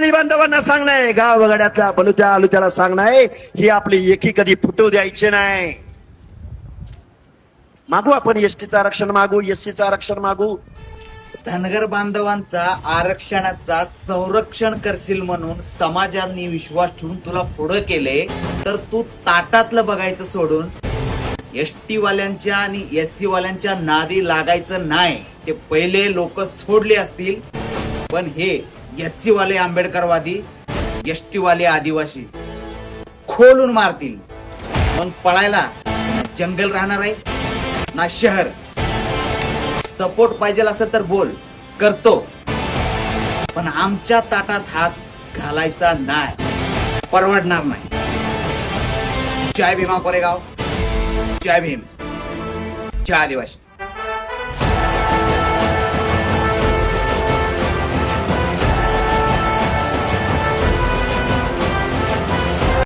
शेतकरी बांधवांना सांगणं आहे, गावगाड्यातल्या बलुत्या आलुत्याला सांगणं आहे, ही आपली एकी कधी फुटू द्यायची नाही. मागू आपण एसटीचं आरक्षण मागू, एससीचं आरक्षण मागू. धनगर बांधवांचा आरक्षणाचा संरक्षण करशील म्हणून समाजाने विश्वास ठेवून तुला पुढं केले, तर तू ताटातलं बघायचं सोडून एसटी वाल्यांच्या आणि एससी वाल्यांच्या नादी लागायचं नाही. ते पहिले लोक सोडले असतील, पण हे एससी वाले आंबेडकरवादी, एसटी वाले आदिवासी खोलून मारतील. मग पळायला ना जंगल राहणार आहे ना शहर. सपोर्ट पाहिजे असेल तर बोल, करतो, पण आमच्या ताटात हात घालायचा नाही, परवडणार नाही. जय भीमा कोरेगाव, जय भीम, जय आदिवासी.